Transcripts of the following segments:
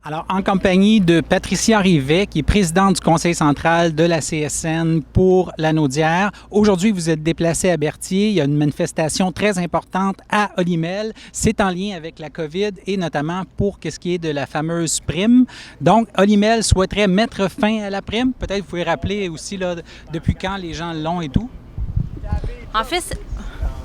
Alors, en compagnie de Patricia Rivet, qui est présidente du Conseil central de la CSN pour la Naudière. Aujourd'hui, vous êtes déplacée à Berthier. Il y a une manifestation très importante à Olymel. C'est en lien avec la COVID et notamment pour ce qui est de la fameuse prime. Donc, Olymel souhaiterait mettre fin à la prime. Peut-être vous pouvez rappeler aussi là, depuis quand les gens l'ont et tout. En fait,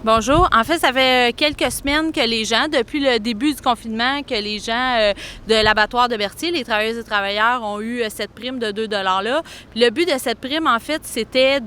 bonjour. En fait, ça fait quelques semaines que les gens, depuis le début du confinement, que les gens de l'abattoir de Berthier, les travailleuses et travailleurs, ont eu cette prime de 2 $-là. Puis le but de cette prime, en fait, c'était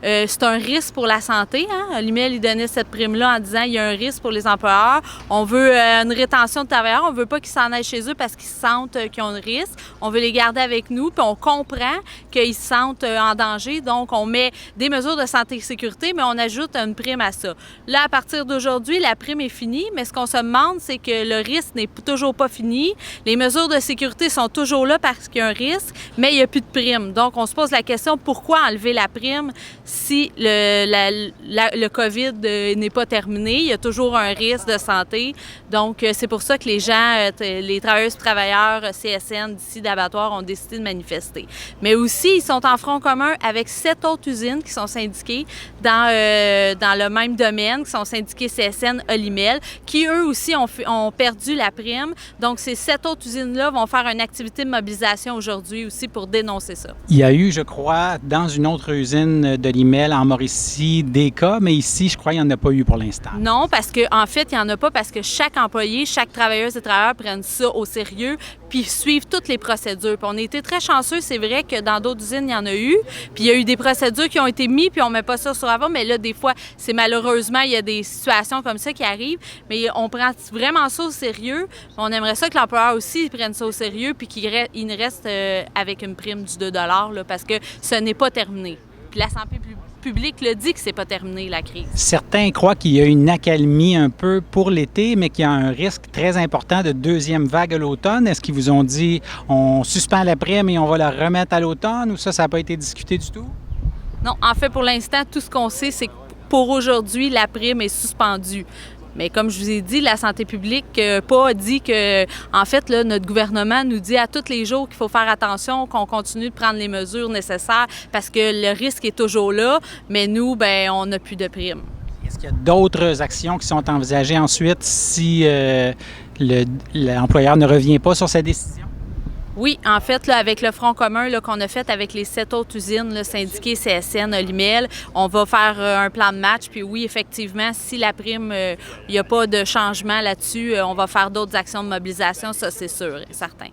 c'est un risque pour la santé. Olymel, il donnait cette prime-là en disant il y a un risque pour les employeurs. On veut une rétention de travailleurs. On veut pas qu'ils s'en aillent chez eux parce qu'ils sentent qu'ils ont un risque. On veut les garder avec nous. Puis on comprend qu'ils se sentent en danger. Donc, on met des mesures de santé et sécurité, mais on ajoute une prime à ça. Là, à partir d'aujourd'hui, la prime est finie, mais ce qu'on se demande, c'est que le risque n'est toujours pas fini. Les mesures de sécurité sont toujours là parce qu'il y a un risque, mais il n'y a plus de prime. Donc, on se pose la question, pourquoi enlever la prime si le COVID n'est pas terminé? Il y a toujours un risque de santé. Donc, c'est pour ça que les gens, les travailleuses et travailleurs CSN d'ici d'abattoir ont décidé de manifester. Mais aussi, ils sont en front commun avec 7 autres usines qui sont syndiquées dans le même domaine, qui sont syndiqués CSN Olymel, qui eux aussi ont perdu la prime. Donc, ces 7 autres usines-là vont faire une activité de mobilisation aujourd'hui aussi pour dénoncer ça. Il y a eu, je crois, dans une autre usine d'Olymel en Mauricie, des cas, mais ici, je crois qu'il n'y en a pas eu pour l'instant. Non, parce qu'en fait, il n'y en a pas parce que chaque employé, chaque travailleuse et travailleur prennent ça au sérieux puis suivent toutes les procédures. Puis on a été très chanceux, c'est vrai que dans d'autres usines, il y en a eu. Puis il y a eu des procédures qui ont été mises, puis on ne met pas ça sur avant, mais là, des fois, c'est malheureusement, il y a des situations comme ça qui arrivent, mais on prend vraiment ça au sérieux. On aimerait ça que l'employeur aussi prenne ça au sérieux puis qu'il ne reste avec une prime du 2 $, là, parce que ce n'est pas terminé. Puis la santé publique le dit que c'est pas terminé, la crise. Certains croient qu'il y a une accalmie un peu pour l'été, mais qu'il y a un risque très important de deuxième vague à l'automne. Est-ce qu'ils vous ont dit on suspend la prime et on va la remettre à l'automne ou ça n'a pas été discuté du tout? Non, en fait, pour l'instant, tout ce qu'on sait, c'est que pour aujourd'hui, la prime est suspendue. Mais comme je vous ai dit, la santé publique pas dit que, en fait, là, notre gouvernement nous dit à tous les jours qu'il faut faire attention, qu'on continue de prendre les mesures nécessaires parce que le risque est toujours là, mais nous, ben, on n'a plus de prime. Est-ce qu'il y a d'autres actions qui sont envisagées ensuite si l'employeur ne revient pas sur sa décision? Oui, en fait, là, avec le front commun qu'on a fait avec les 7 autres usines là, syndiquées CSN, Olymel, on va faire un plan de match. Puis oui, effectivement, si la prime, il n'y a pas de changement là-dessus, on va faire d'autres actions de mobilisation, ça c'est sûr et certain.